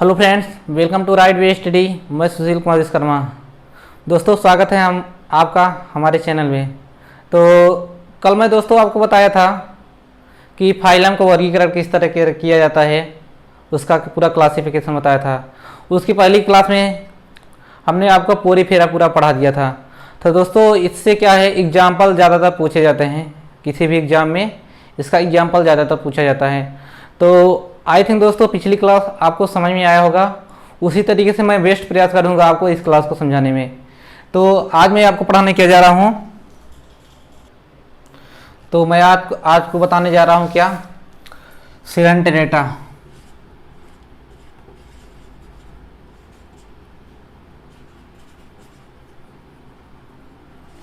Hello friends, welcome to Right Way Study. मैं सुशील कुमार विश्वकर्मा। दोस्तों, स्वागत है आपका हमारे चैनल में। तो कल मैं दोस्तों आपको बताया था कि फाइलम का वर्गीकरण किस तरह किया जाता है, उसका पूरा क्लासिफिकेशन बताया था। उसकी पहली क्लास में हमने आपको पूरी फेरा पूरा पढ़ा दिया था। तो दोस्तों, इससे क्या है, एग्जाम्पल ज़्यादातर पूछे जाते हैं। किसी भी एग्ज़ाम में इसका एग्जाम्पल ज़्यादातर पूछा जाता है। तो आई थिंक दोस्तों पिछली क्लास आपको समझ में आया होगा। उसी तरीके से मैं बेस्ट प्रयास करूंगा आपको इस क्लास को समझाने में। तो आज मैं आपको पढ़ाने क्या जा रहा हूं, तो मैं आज को बताने जा रहा हूं क्या, सिलेंट्रेटा।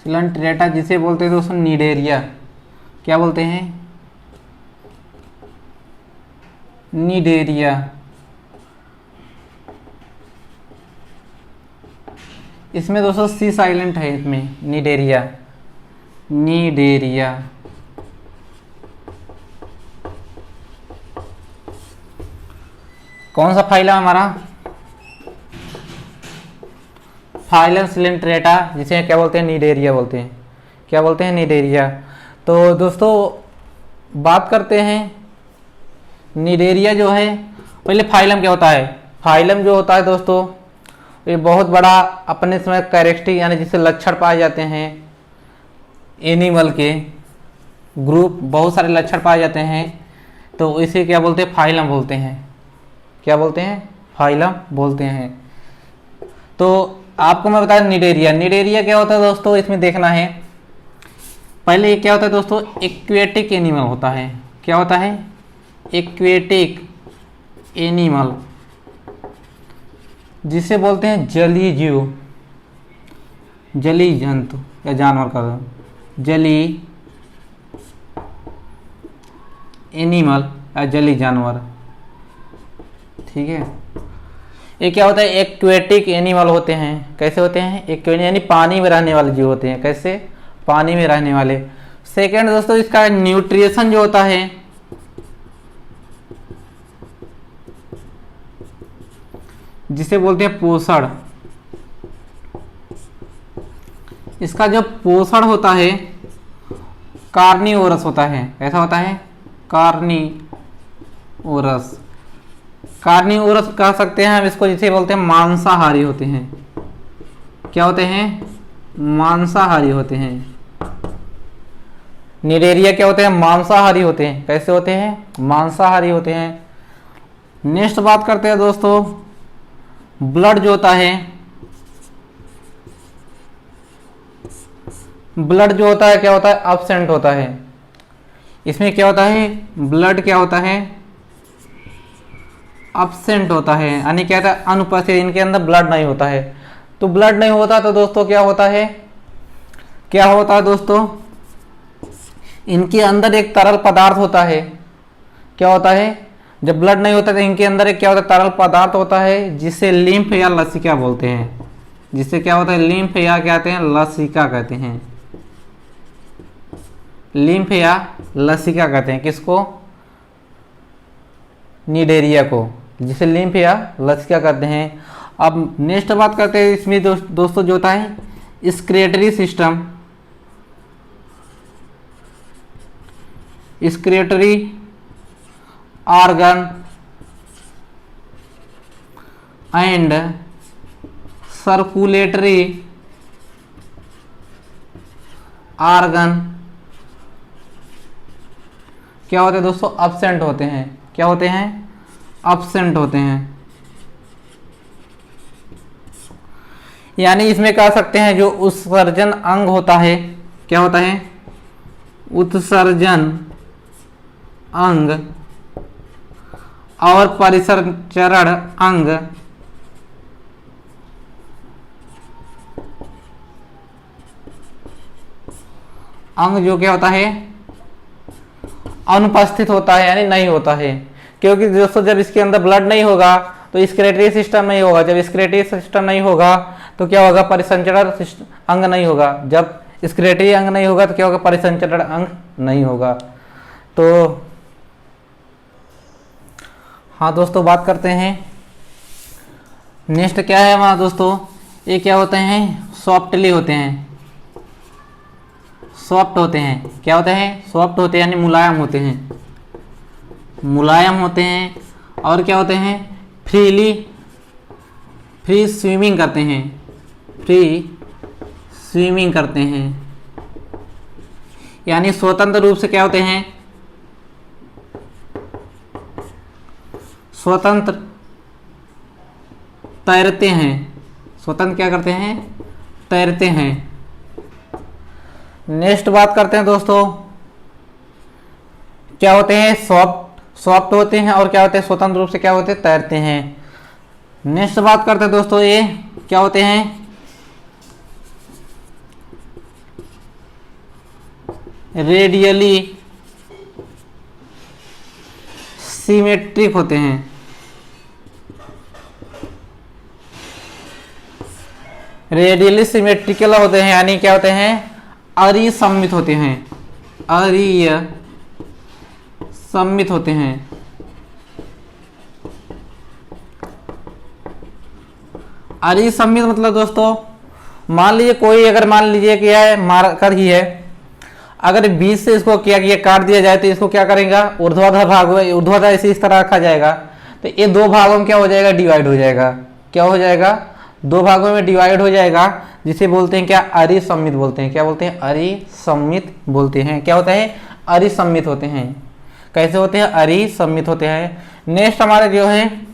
सिलेंट्रेटा जिसे बोलते हैं दोस्तों निडेरिया। क्या बोलते हैं? निडेरिया। इसमें दोस्तों सी साइलेंट है, इसमें निडेरिया। निडेरिया कौन सा फाइलम हमारा? फाइलम सिलेंट्रेटा, जिसे क्या बोलते हैं? निडेरिया बोलते हैं। क्या बोलते हैं? निडेरिया। तो दोस्तों बात करते हैं निडेरिया जो है। पहले फाइलम क्या होता है? फाइलम जो होता है दोस्तों, ये बहुत बड़ा अपने समय कैरेक्टरिस्टिक यानी जिससे लक्षण पाए जाते हैं एनिमल के, ग्रुप बहुत सारे लक्षण पाए जाते हैं, तो इसे क्या बोलते हैं? फाइलम बोलते हैं। क्या बोलते हैं? फाइलम बोलते हैं। तो आपको मैं बताया निडेरिया। निडेरिया क्या होता है दोस्तों, इसमें देखना है। पहले क्या होता है दोस्तों, एक्वेटिक एनिमल होता है। क्या होता है? एक्वेटिक एनिमल, जिसे बोलते हैं जलीय जीव, जलीय जंतु या जानवर का, जलीय एनिमल या जलीय जानवर। ठीक है। ये क्या होता है? एक्वेटिक एनिमल होते हैं। कैसे होते हैं? एक्वेटिक यानी पानी में रहने वाले जीव होते हैं। कैसे? पानी में रहने वाले। सेकेंड दोस्तों, इसका न्यूट्रिशन जो होता है, जिसे बोलते हैं पोषण। इसका जो पोषण होता है कार्निवोरस होता है। कैसा होता है? कार्निवोरस। कार्निवोरस कह सकते हैं हम इसको, जिसे बोलते हैं मांसाहारी होते हैं। क्या होते हैं? मांसाहारी होते हैं। निडेरिया क्या होते हैं? मांसाहारी होते हैं। कैसे होते हैं? मांसाहारी होते हैं। नेक्स्ट बात करते हैं दोस्तों, ब्लड जो होता है, ब्लड जो होता है क्या होता है? अब्सेंट होता है। इसमें क्या होता है? ब्लड क्या होता है? अब्सेंट होता है, यानी क्या होता है? अनुपस्थित। इनके अंदर ब्लड नहीं होता है। तो ब्लड नहीं होता तो दोस्तों क्या होता है? क्या होता है दोस्तों? इनके अंदर एक तरल पदार्थ होता है। क्या होता है? जब ब्लड नहीं होता तो इनके अंदर एक क्या होता है? तरल पदार्थ होता है, जिसे लिम्फ या लसिका बोलते हैं। जिसे क्या होता है? लिम्फ या क्या कहते हैं? लसिका कहते हैं। लिम्फ या लसिका कहते हैं। किसको? निडेरिया को, जिसे लिम्फ या लसिका कहते हैं। अब नेक्स्ट बात करते हैं इसमें दोस्तों जो होता है excretory system. Excretory organ and circulatory organ क्या होते हैं दोस्तों? अब्सेंट होते हैं। क्या होते हैं? अब्सेंट होते हैं। यानी इसमें कह सकते हैं जो उत्सर्जन अंग होता है, क्या होता है? उत्सर्जन अंग और परिसंचरण अंग जो क्या होता है? अनुपस्थित होता है, यानी नहीं होता है। क्योंकि दोस्तों जब इसके अंदर ब्लड नहीं होगा तो स्क्रेटरी सिस्टम नहीं होगा। जब स्क्रेटरी सिस्टम नहीं होगा तो क्या होगा? परिसंचरण अंग नहीं होगा। जब स्क्रेटरी अंग नहीं होगा तो क्या होगा? परिसंचरण अंग नहीं होगा। तो हाँ दोस्तों, बात करते हैं नेक्स्ट क्या है हमारा दोस्तों, ये क्या होते हैं, सॉफ्टली होते हैं, सॉफ्ट होते हैं। क्या होते हैं, सॉफ्ट होते हैं यानी मुलायम होते हैं, मुलायम होते हैं। और क्या होते हैं, फ्री स्विमिंग करते हैं, फ्री स्विमिंग करते हैं यानी स्वतंत्र रूप से क्या होते हैं, स्वतंत्र तैरते हैं, स्वतंत्र क्या करते हैं, तैरते हैं। नेक्स्ट बात करते हैं दोस्तों, क्या होते हैं, सॉफ्ट होते हैं और क्या होते हैं, स्वतंत्र रूप से क्या होते हैं, तैरते हैं। नेक्स्ट बात करते हैं दोस्तों, ये क्या होते हैं, रेडियली सिमेट्रिक होते हैं, रेडियली सिमेट्रिकल होते हैं यानी क्या होते हैं, अरिसम्मित होते हैं, अरिसम्मित होते हैं। अरिसम्मित मतलब दोस्तों, मान लीजिए कोई अगर मान लीजिए क्या है, मार्कर ही है, अगर बीच से इसको क्या किया काट दिया जाए तो इसको क्या करेगा, ऊर्ध्वाधर भाग हुआ, ऊर्ध्वाधर इसे इस तरह रखा जाएगा तो ये दो भागों में क्या हो जाएगा, डिवाइड हो जाएगा। क्या हो जाएगा, दो भागों में डिवाइड हो जाएगा, जिसे बोलते हैं क्या, अरिसम्मित बोलते हैं। क्या बोलते हैं, अरिसम्मित बोलते हैं। क्या होता है, अरिसम्मित होते हैं। कैसे होते हैं, अरिसम्मित होते हैं। नेक्स्ट हमारे जो है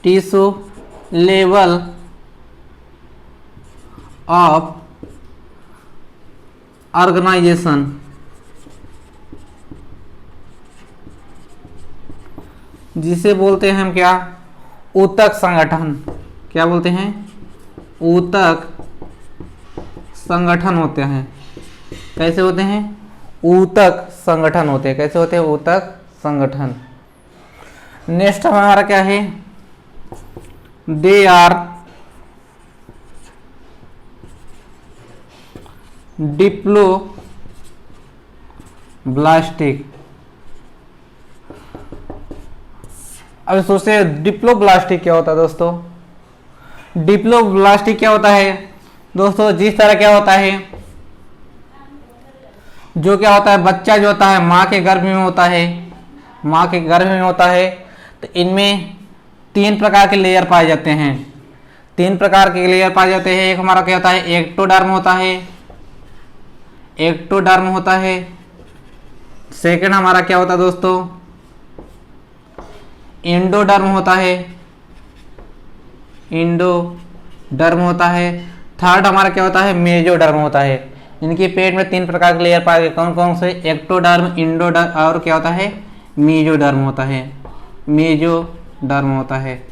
टिश्यू लेवल ऑफ ऑर्गेनाइजेशन, जिसे बोलते हैं हम क्या, ऊतक संगठन। क्या बोलते हैं, ऊतक संगठन होते हैं। कैसे होते हैं, ऊतक संगठन होते हैं। कैसे होते हैं, ऊतक संगठन। नेक्स्ट हमारा क्या है, दे आर डिप्लोब्लास्टिक। अब सोचते डिप्लोब्लास्टिक क्या होता है दोस्तों। डिप्लोब्लास्टिक क्या होता है दोस्तों, जिस तरह क्या होता है, जो क्या होता है, बच्चा जो होता है माँ के गर्भ में होता है, माँ के गर्भ में होता है, तो इनमें 3 प्रकार के लेयर पाए जाते हैं। 3 प्रकार के लेयर पाए जाते हैं। एक हमारा क्या होता है, एक्टोडर्म होता है, एक्टोडर्म होता है। सेकंड हमारा क्या होता है दोस्तों, एंडोडर्म होता है, एंडोडर्म होता है। थर्ड हमारा क्या होता है, मेजोडर्म होता है। इनके पेट में 3 प्रकार के लेयर पाए गए, कौन कौन से, एक्टोडर्म, एंडोडर्म और क्या होता है, मेजोडर्म होता है, मेजोडर्म होता है।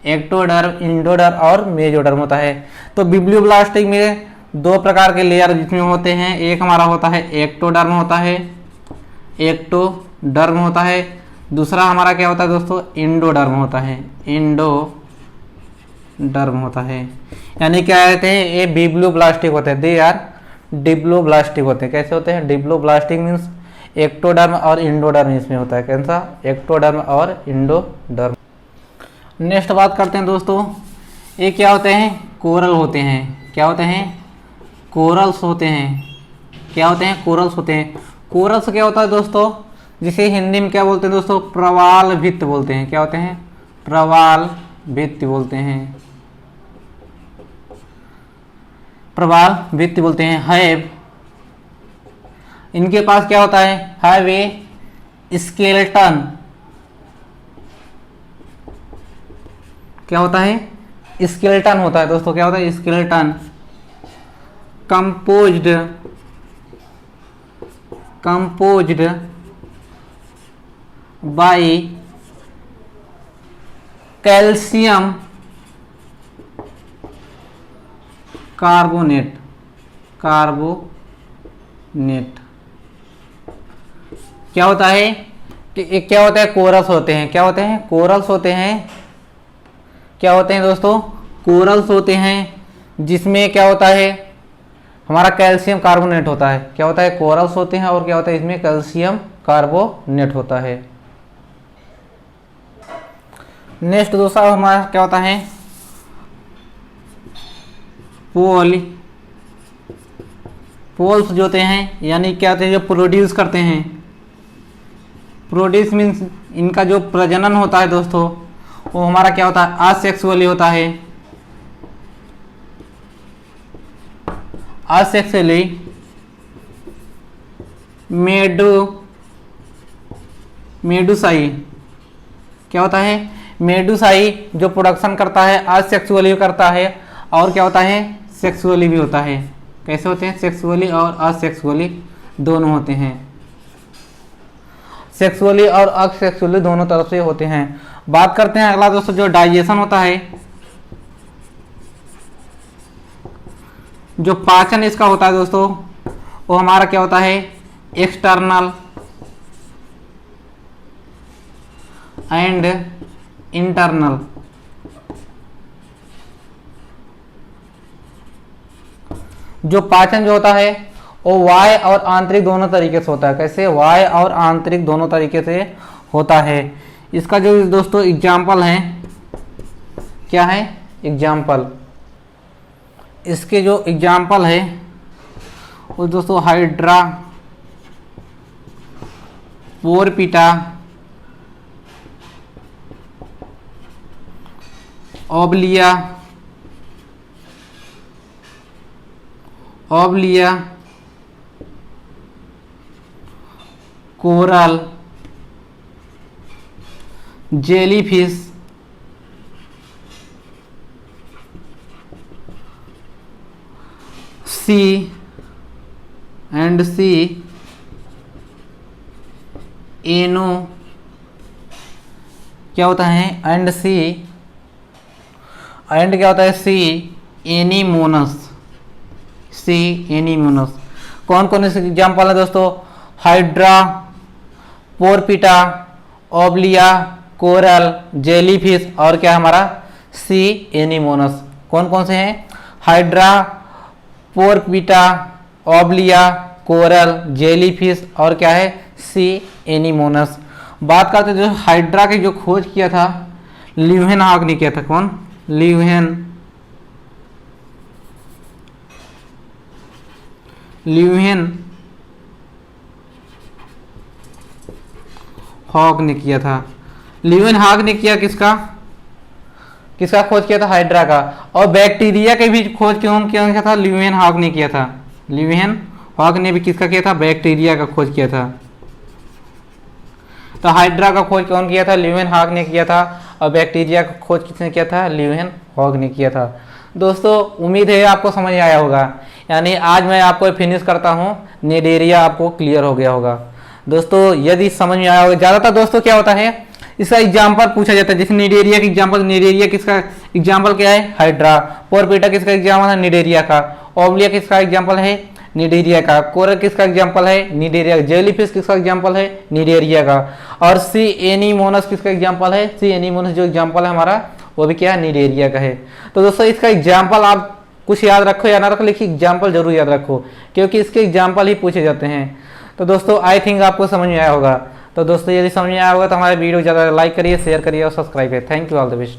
एक्टोडर्म, एंडोडर्म और मेजोडर्म होता है। तो बिब्लियोब्लास्टिक में 2 प्रकार के लेयर जिसमें होते हैं, एक हमारा होता है एक्टोडर्म होता है, एक्टोडर्म होता है। दूसरा हमारा क्या होता है दोस्तों, एंडोडर्म होता है, एंडोडर्म होता है। यानी क्या कहते हैं, ये बिब्लियोब्लास्टिक होते हैं, दे आर डिप्लोब्लास्टिक होते हैं। कैसे होते हैं, डिप्लोब्लास्टिक मीन्स एक्टोडर्म और इंडोडर्म इसमें होता है। कौन सा, एक्टोडर्म और इंडोडर्म। नेक्स्ट बात करते हैं दोस्तों, ये क्या होते हैं, कोरल होते हैं। क्या होते हैं, कोरल्स होते हैं। क्या होते हैं, कोरल्स होते हैं। कोरल्स क्या होता है दोस्तों, जिसे हिंदी में क्या बोलते हैं दोस्तों, प्रवाल भित्त बोलते हैं। क्या होते हैं, प्रवाल भित्त बोलते हैं, प्रवाल भित्त बोलते हैं। हैव, इनके पास क्या होता है, हैव ए स्केलेटन। क्या होता है, स्केलेटन होता है दोस्तों। क्या होता है, skeleton. Composed by calcium carbonate, क्या होता है कि क्या होता है, कोरल्स होते हैं। क्या होते हैं, कोरल्स होते हैं। क्या होते हैं दोस्तों, कोरल्स होते हैं, जिसमें क्या होता है, हमारा कैल्शियम कार्बोनेट होता है। क्या होता है? कोरल्स होते हैं और क्या होता है इसमें? कैल्शियम कार्बोनेट होता है। नेक्स्ट दूसरा हमारा क्या होता है? पोल्स जो होते हैं, यानी क्या होते हैं जो प्रोड्यूस करते हैं। प्रोड्यूस मीन्स इनका जो प्रजनन होता है दोस्तों, वो हमारा क्या होता है? असेक्सुअली होता है। असेक्सुअली मेडुसाई क्या होता है? मेडुसाई जो प्रोडक्शन करता है असेक्सुअली करता है, और क्या होता है? सेक्सुअली भी होता है। कैसे होते हैं? सेक्सुअली और असेक्सुअली दोनों होते हैं। सेक्सुअली और असेक्सुअली दोनों तरफ से होते हैं। बात करते हैं अगला दोस्तों, जो डाइजेशन होता है, जो पाचन इसका होता है दोस्तों, वो हमारा क्या होता है? External and internal. जो पाचन जो होता है वो बाह्य और आंतरिक दोनों तरीके से होता है। कैसे? बाह्य और आंतरिक दोनों तरीके से होता है। इसका जो दोस्तों एग्जाम्पल है, क्या है? एग्जाम्पल, इसके जो एग्जाम्पल है वो दोस्तों हाइड्रा, पोरपीटा, ओबलिया, कोरल, जेलीफिश, सी एनो क्या होता है? एंड क्या होता है? सी एनीमोनस। कौन कौन से एग्जाम्पल है दोस्तों? हाइड्रा, पोरपीटा, ओबलिया, कोरल, जेलीफिश और क्या हमारा? सी एनीमोनस। कौन कौन से हैं? हाइड्रा, पोरपीटा, ओबलिया, कोरल, जेलीफिश और क्या है? सी एनीमोनस। बात करते हैं जो हाइड्रा की जो खोज किया था ल्यूहेनहॉक ने किया था। कौन? ल्यूहेनहॉक ने किया था। ल्यूहेनहॉक ने किया किसका खोज किया था? हाइड्रा का। और बैक्टीरिया के भी खोज क्यों किया था? ल्यूहेनहॉक ने किया था। ल्यूहेनहॉक ने भी किसका किया था? बैक्टीरिया का खोज किया था। तो हाइड्रा का खोज कौन किया था? ल्यूहेनहॉक ने किया था। और बैक्टीरिया का खोज किसने किया था? ल्यूहेनहॉक ने किया था। दोस्तों उम्मीद है आपको समझ में आया होगा। यानी आज मैं आपको फिनिश करता हूँ, निडेरिया आपको क्लियर हो गया होगा। दोस्तों यदि समझ में आया होगा, ज़्यादातर दोस्तों क्या होता है इसका एग्जाम्पल पूछा जाता है। जैसे निडेरिया का एग्जाम्पल, निडेरिया किसका एग्जाम्पल क्या है? हाइड्रा। पोरपीटा किसका एग्जाम्पल है? निडेरिया का। ओबलिया किसका एग्जाम्पल है? निडेरिया का। कोरल किसका एग्जाम्पल है? निडेरिया। जेलीफिश किसका एग्जाम्पल है? निडेरिया का। और सी एनीमोनस किसका एग्जाम्पल है? सी एनीमोनस जो एग्जाम्पल है हमारा वो भी क्या है? निडेरिया का है। तो दोस्तों इसका एग्जाम्पल आप कुछ याद रखो या ना रखो, लेकिन एग्जाम्पल जरूर याद रखो, क्योंकि इसके एग्जाम्पल ही पूछे जाते हैं। तो दोस्तों आई थिंक आपको समझ में आया होगा। तो दोस्तों यदि समझ में आया होगा तो हमारे वीडियो ज़्यादा लाइक करिए, शेयर करिए और सब्सक्राइब करिए। Thank you, all the best.